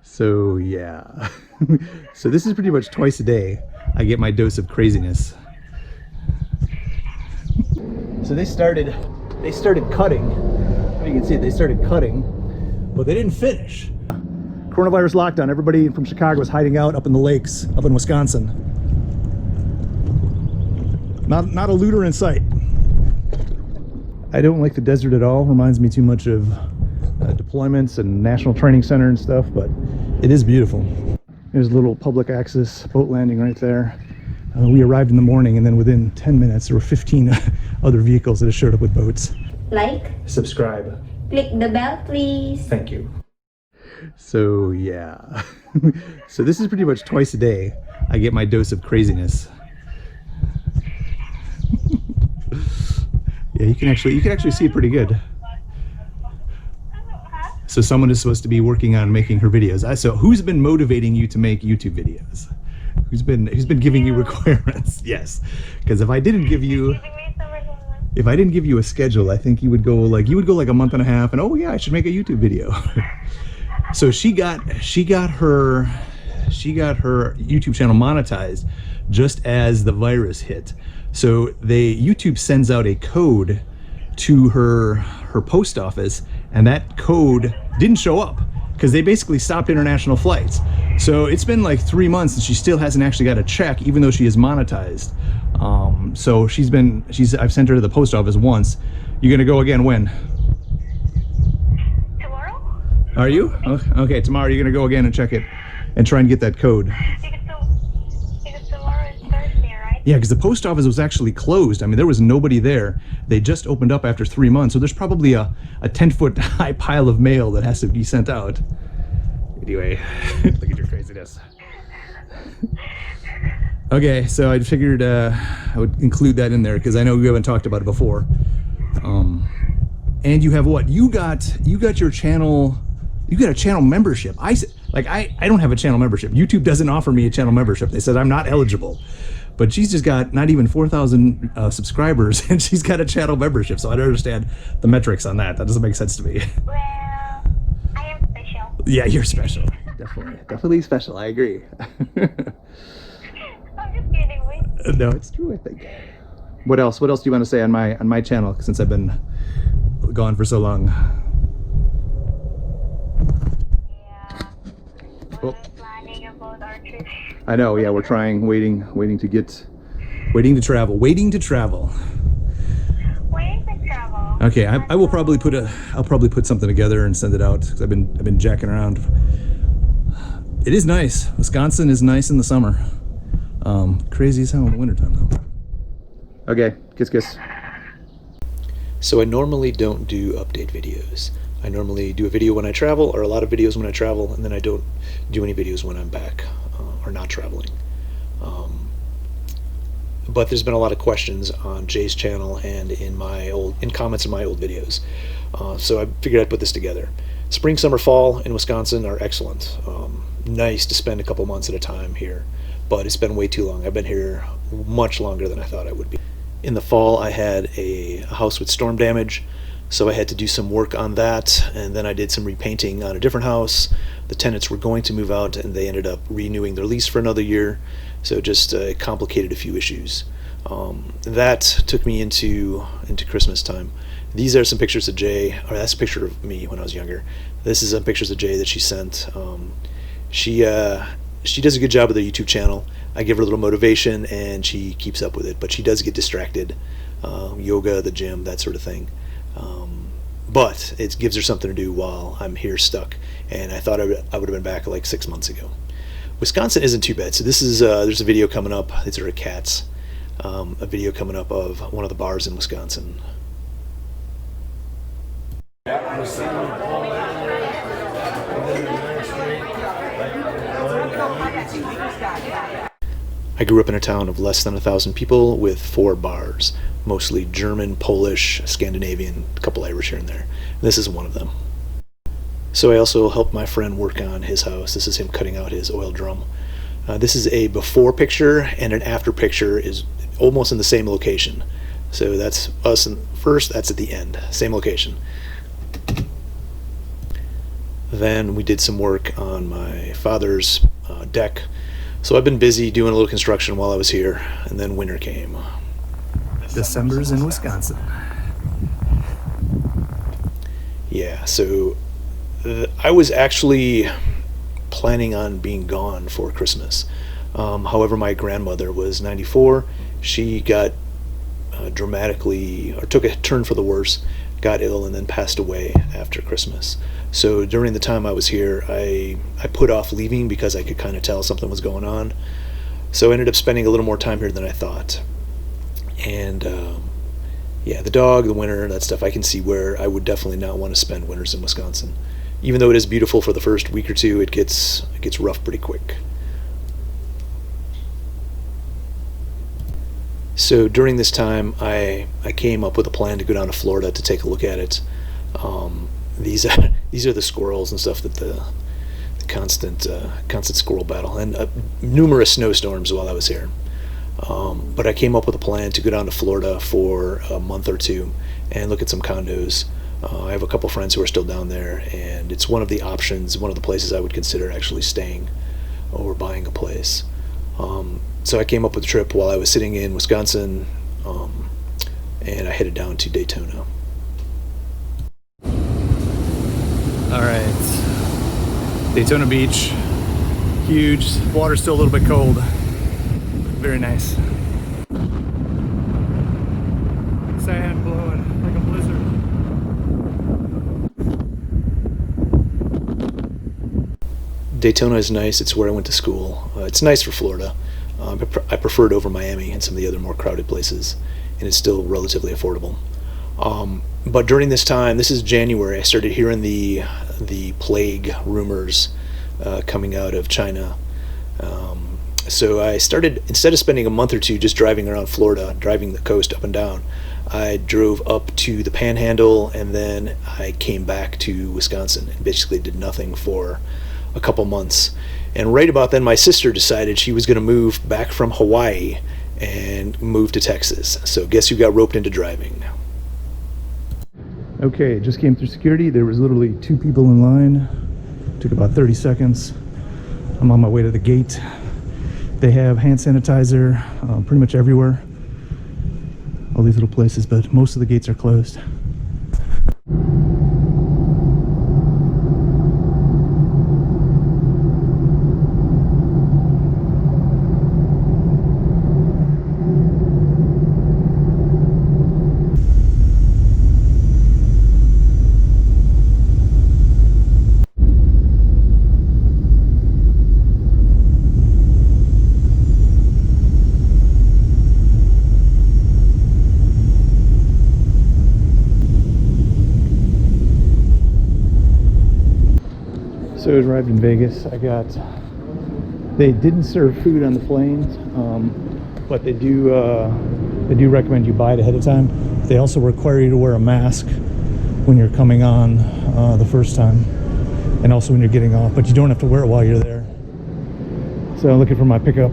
So yeah. So this is pretty much twice a day I get my dose of craziness. So they started cutting. You can see they started cutting, but they didn't finish. Coronavirus lockdown. Everybody from Chicago was hiding out up in the lakes, up in Wisconsin. Not a looter in sight. I don't like the desert at all. Reminds me too much of deployments and National Training Center and stuff, but it is beautiful. There's a little public access boat landing right there. We arrived in the morning, and then within 10 minutes there were 15 other vehicles that had showed up with boats. Like, subscribe, click the bell please. Thank you. So yeah. So this is pretty much twice a day I get my dose of craziness. Yeah, you can actually see it pretty good. So someone is supposed to be working on making her videos. So who's been motivating you to make YouTube videos? Who's been giving you requirements? Yes, because if I didn't give you a schedule, I think you would go like a month and a half, and oh yeah, I should make a YouTube video. So she got her YouTube channel monetized just as the virus hit. So YouTube sends out a code to her post office, and that code didn't show up because they basically stopped international flights. So it's been like 3 months and she still hasn't actually got a check, even though she is monetized. So I've sent her to the post office once. You're gonna go again when? Tomorrow? Are you? Okay, tomorrow you're gonna go again and check it and try and get that code. Because tomorrow is Thursday, right? Yeah, because the post office was actually closed. I mean, there was nobody there. They just opened up after 3 months, so there's probably a 10-foot high pile of mail that has to be sent out. Anyway, look at your craziness. Okay, so I figured I would include that in there because I know we haven't talked about it before. And you have what? You got your channel. You got a channel membership. I don't have a channel membership. YouTube doesn't offer me a channel membership. They said I'm not eligible. But she's just got not even 4,000 subscribers, and she's got a channel membership. So I don't understand the metrics on that. That doesn't make sense to me. Well, I am special. Yeah, you're special. Definitely special. I agree. I'm just kidding, wait. No, it's true, I think. What else? What else do you want to say on my channel since I've been gone for so long? Yeah. Well, We're planning about our trip. I know. Yeah, we're trying, waiting to travel. Waiting to travel. Okay, I will probably put something together and send it out because I've been jacking around. It is nice. Wisconsin is nice in the summer. Crazy as hell in the wintertime though. Okay, kiss kiss. So I normally don't do update videos. I normally do a video when I travel, or a lot of videos when I travel, and then I don't do any videos when I'm back or not traveling. But there's been a lot of questions on Jay's channel and in comments in my old videos. So I figured I'd put this together. Spring, summer, fall in Wisconsin are excellent. Nice to spend a couple months at a time here, but it's been way too long. I've been here much longer than I thought I would be. In the fall, I had a house with storm damage, so I had to do some work on that, and then I did some repainting on a different house. The tenants were going to move out, and they ended up renewing their lease for another year, so it just complicated a few issues. That took me into Christmas time. These are some pictures of Jay, or that's a picture of me when I was younger. This is some pictures of Jay that she sent. She does a good job with her YouTube channel. I give her a little motivation and she keeps up with it, but she does get distracted. Yoga, the gym, that sort of thing. But it gives her something to do while I'm here stuck, and I thought I would have been back like 6 months ago. Wisconsin isn't too bad. So this is there's a video coming up. These are cats. A video coming up of one of the bars in Wisconsin. I grew up in a town of less than 1,000 people with 4 bars, mostly German, Polish, Scandinavian, a couple Irish here and there. This is one of them. So I also helped my friend work on his house. This is him cutting out his oil drum. This is a before picture, and an after picture is almost in the same location. So that's us in first, that's at the end, same location. Then we did some work on my father's deck. So I've been busy doing a little construction while I was here, and then winter came. December's in Wisconsin. Yeah, so I was actually planning on being gone for Christmas. However, my grandmother was 94. She got dramatically, or took a turn for the worse, got ill, and then passed away after Christmas. So during the time I was here, I put off leaving because I could kind of tell something was going on. So I ended up spending a little more time here than I thought. And yeah, the dog, the winter, that stuff, I can see where I would definitely not want to spend winters in Wisconsin. Even though it is beautiful for the first week or two, it gets rough pretty quick. So during this time, I came up with a plan to go down to Florida to take a look at it. These are the squirrels and stuff, that the constant squirrel battle, and numerous snowstorms while I was here. But I came up with a plan to go down to Florida for a month or two and look at some condos. I have a couple friends who are still down there, and it's one of the options, one of the places I would consider actually staying or buying a place. So I came up with a trip while I was sitting in Wisconsin, and I headed down to Daytona. All right, Daytona Beach, huge. Water's still a little bit cold. Very nice. Sand blowing like a blizzard. Daytona is nice. It's where I went to school. It's nice for Florida. I prefer it over Miami and some of the other more crowded places, and it's still relatively affordable. But during this time, this is January, I started hearing the plague rumors coming out of China. So I started, instead of spending a month or two just driving around Florida, driving the coast up and down, I drove up to the Panhandle, and then I came back to Wisconsin and basically did nothing for a couple months. And right about then, my sister decided she was going to move back from Hawaii and move to Texas. So guess who got roped into driving? Okay, just came through security. There was literally 2 people in line. Took about 30 seconds. I'm on my way to the gate. They have hand sanitizer pretty much everywhere. All these little places, but most of the gates are closed. So I arrived in Vegas. They didn't serve food on the planes, but they do recommend you buy it ahead of time. They also require you to wear a mask when you're coming on the first time, and also when you're getting off, but you don't have to wear it while you're there. So I'm looking for my pickup.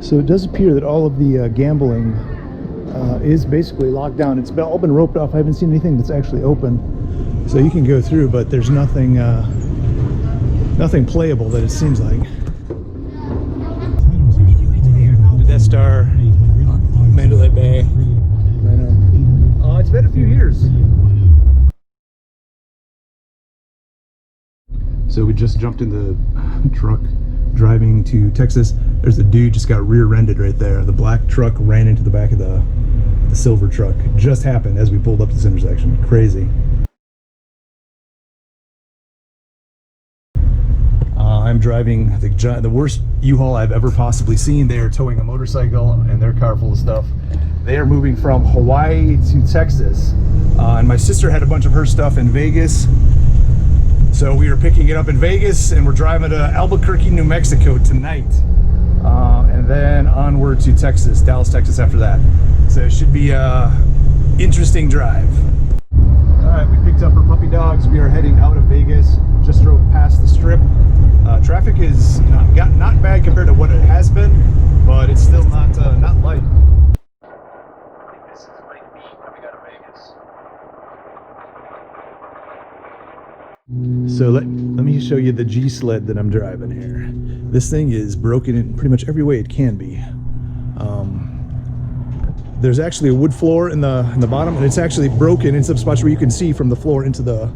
So it does appear that all of the gambling is basically locked down. It's all been roped off. I haven't seen anything that's actually open. So you can go through, but there's nothing playable that it seems like. The Death Star, Mandalay Bay. It's been a few years. So we just jumped in the truck driving to Texas. There's a dude just got rear-ended right there. The black truck ran into the back of the silver truck. It just happened as we pulled up to this intersection. Crazy. I'm driving the worst U-Haul I've ever possibly seen. They are towing a motorcycle and their car full of stuff. They are moving from Hawaii to Texas. And my sister had a bunch of her stuff in Vegas. So we are picking it up in Vegas, and we're driving to Albuquerque, New Mexico tonight. And then onward to Texas, Dallas, Texas after that. So it should be an interesting drive. All right, we picked up our puppy dogs. We are heading out of Vegas. Just drove past the Strip. Traffic is not bad compared to what it has been, but it's still not light. I think this is like me coming out of Vegas. So let me show you the G sled that I'm driving here. This thing is broken in pretty much every way it can be. There's actually a wood floor in the bottom, and it's actually broken in some spots where you can see from the floor into the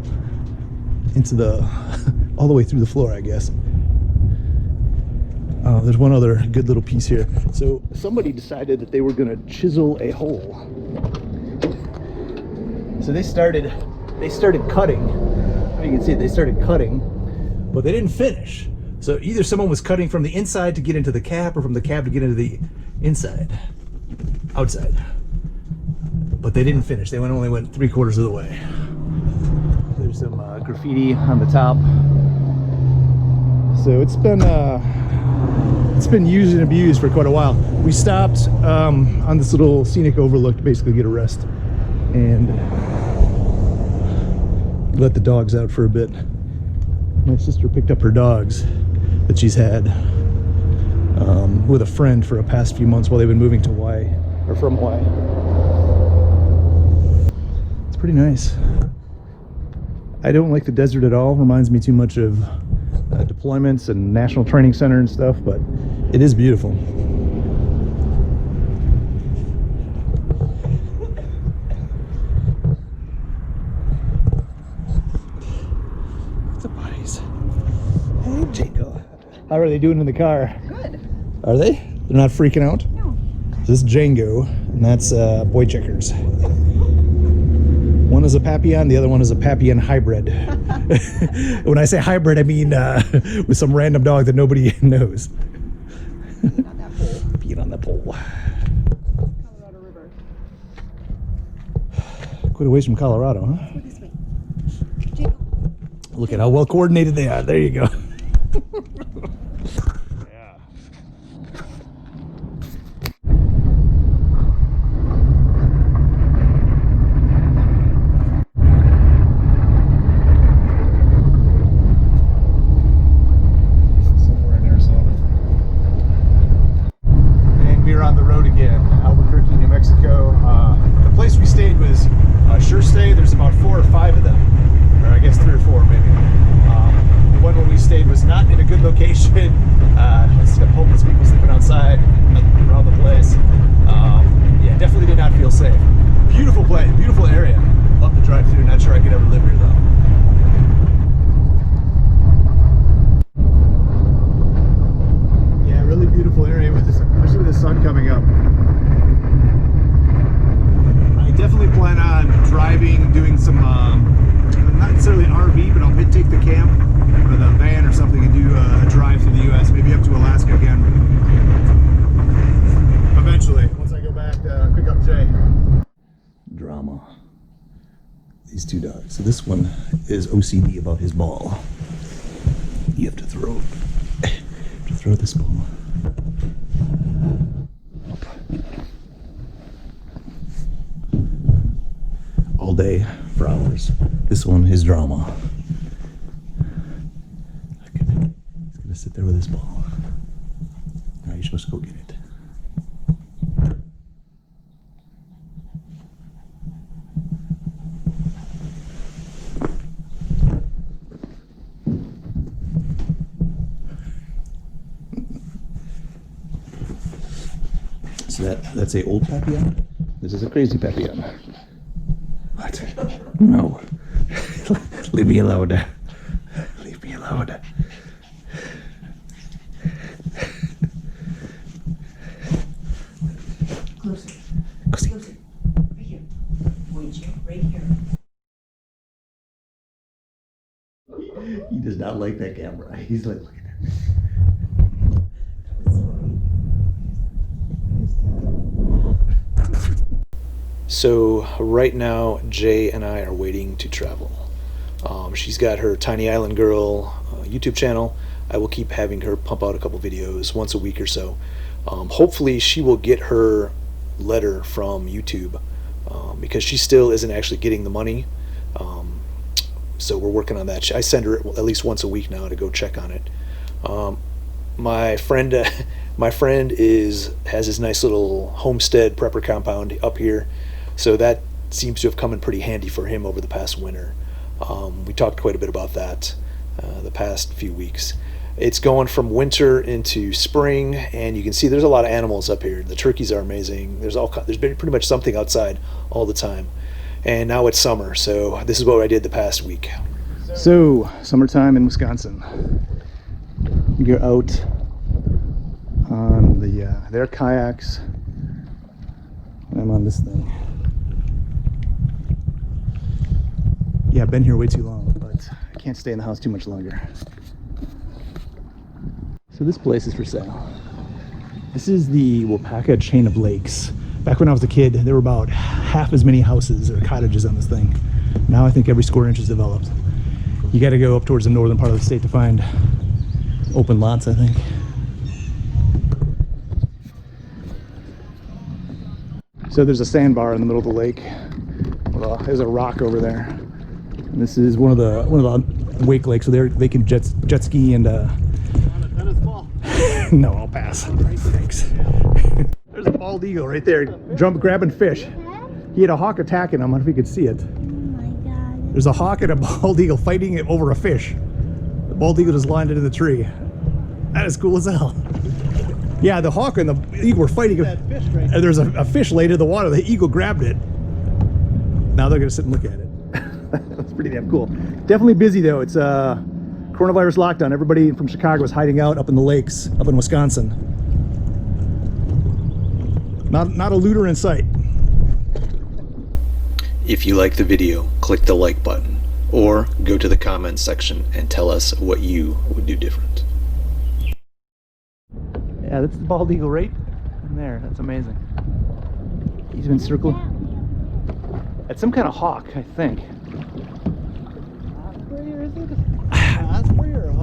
all the way through the floor, I guess. There's one other good little piece here. So somebody decided that they were gonna chisel a hole. So they started cutting. You can see they started cutting, but they didn't finish. So either someone was cutting from the inside to get into the cab, or from the cab to get into the outside. But they didn't finish. They only went 3/4 of the way. There's some graffiti on the top. So it's been used and abused for quite a while. We stopped on this little scenic overlook to basically get a rest and let the dogs out for a bit. My sister picked up her dogs that she's had with a friend for the past few months while they've been moving to Hawaii, or from Hawaii. It's pretty nice. I don't like the desert at all. Reminds me too much of deployments and National Training Center and stuff, but it is beautiful. What's up, buddies? Hey, Jacob. How are they doing in the car? Good. Are they? They're not freaking out? No. This is Django, and that's Boy Checkers. One is a Papillon, the other one is a Papillon hybrid. When I say hybrid, I mean with some random dog that nobody knows. On that pole. Being on the pole. Colorado River. Quite a ways from Colorado, huh? Go this way. Jacob. Look at how well coordinated they are. There you go. Yeah. Somewhere in Arizona. And we're on the road again, Albuquerque, New Mexico. The place we stayed was Sure Stay. There's about 4 or 5 of them, or I guess 3 or 4 maybe. The one where we stayed was not in a good location. It's got homeless people sleeping outside around the place. Yeah, definitely did not feel safe. Beautiful place, beautiful area. Love to drive through. Not sure I could ever live here though. Yeah, really beautiful area, especially with the sun coming up. I definitely plan on driving, doing some, not necessarily an RV, but I'll take the camp or the van or something and do a drive through the U.S., maybe up to Alaska again. Eventually, once I go back to pick up Jay. Drama. These 2 dogs. So this one is OCD about his ball. You have to throw this ball. Up. All day for hours. This one is drama. He's gonna sit there with his ball. Now you're supposed to go get it. So that's a old Papillon. This is a crazy Papillon. What? No. Leave me alone. Leave me alone. Closer. Cosy. Closer. Right here. Point you. Right here. He does not like that camera. He's like, look at that. So right now, Jay and I are waiting to travel. She's got her Tiny Island Girl YouTube channel. I will keep having her pump out a couple videos once a week or so. Hopefully she will get her letter from YouTube because she still isn't actually getting the money. So we're working on that. I send her at least once a week now to go check on it. My friend has his nice little homestead prepper compound up here, so that seems to have come in pretty handy for him over the past winter. We talked quite a bit about that the past few weeks. It's going from winter into spring, and you can see there's a lot of animals up here. The turkeys are amazing. There's pretty much something outside all the time. And now it's summer, so this is what I did the past week. So, summertime in Wisconsin. You're out on their kayaks. I'm on this thing. Yeah, I've been here way too long, but I can't stay in the house too much longer. So this place is for sale. This is the Wapaka chain of lakes. Back when I was a kid, there were about half as many houses or cottages on this thing. Now I think every square inch is developed. You got to go up towards the northern part of the state to find open lots, I think. So there's a sandbar in the middle of the lake. Well, there's a rock over there. And this is one of the wake lakes, so they can jet ski and no, I'll pass. Thanks. There's a bald eagle right there, grabbing fish. He had a hawk attacking him. I don't know if you could see it. Oh my god. There's a hawk and a bald eagle fighting over a fish. The bald eagle just landed in the tree. That is cool as hell. Yeah, the hawk and the eagle were fighting. And there's a fish laid in the water. The eagle grabbed it. Now they're gonna sit and look at it. That's pretty damn cool. Definitely busy though. It's coronavirus lockdown. Everybody from Chicago is hiding out up in the lakes, up in Wisconsin. Not a looter in sight. If you like the video, click the like button, or go to the comments section and tell us what you would do different. Yeah, that's the bald eagle right in there. That's amazing. He's been circling. It's some kind of hawk, I think.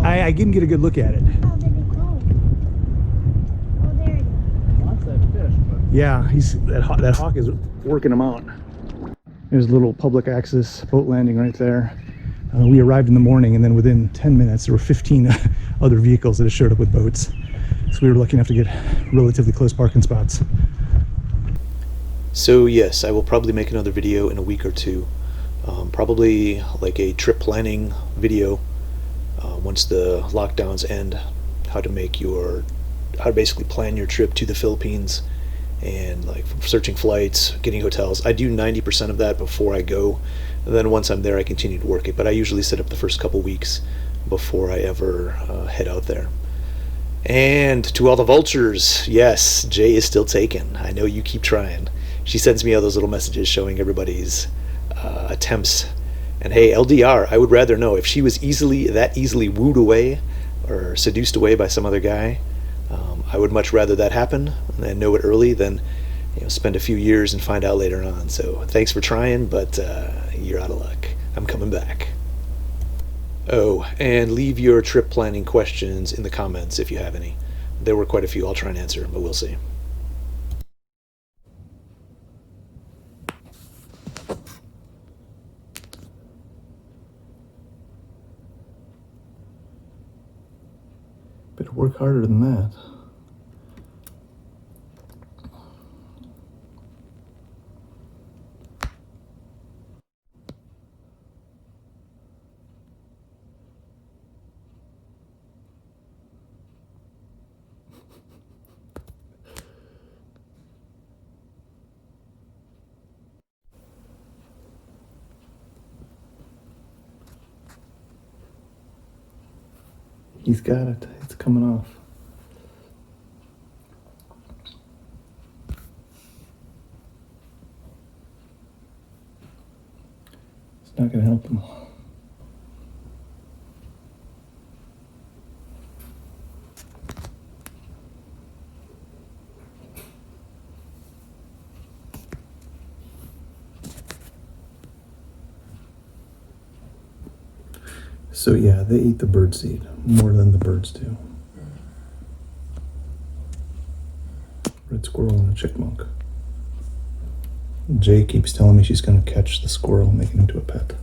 I didn't get a good look at it. How did it go? Oh, there it is. Lots of fish, but yeah, that hawk is working him out. There's a little public access boat landing right there. We arrived in the morning, and then within 10 minutes, there were 15 other vehicles that had showed up with boats. So we were lucky enough to get relatively close parking spots. So yes, I will probably make another video in a week or two. Probably like a trip planning video once the lockdowns end, how to basically plan your trip to the Philippines, and like searching flights, getting hotels. I do 90% of that before I go, and then once I'm there I continue to work it, but I usually set up the first couple weeks before I ever head out there. And to all the vultures, yes, Jay is still taken. I know you keep trying. She sends me all those little messages showing everybody's attempts. And hey, LDR, I would rather know if she was that easily wooed away or seduced away by some other guy. I would much rather that happen and know it early than spend a few years and find out later on. So thanks for trying, but you're out of luck. I'm coming back. Oh, and leave your trip planning questions in the comments if you have any. There were quite a few. I'll try and answer, but we'll see. Better work harder than that. He's got it. It's coming off. It's not going to help him. So yeah, they eat the birdseed more than the birds do. Red squirrel and a chipmunk. Jay keeps telling me she's going to catch the squirrel and make it into a pet.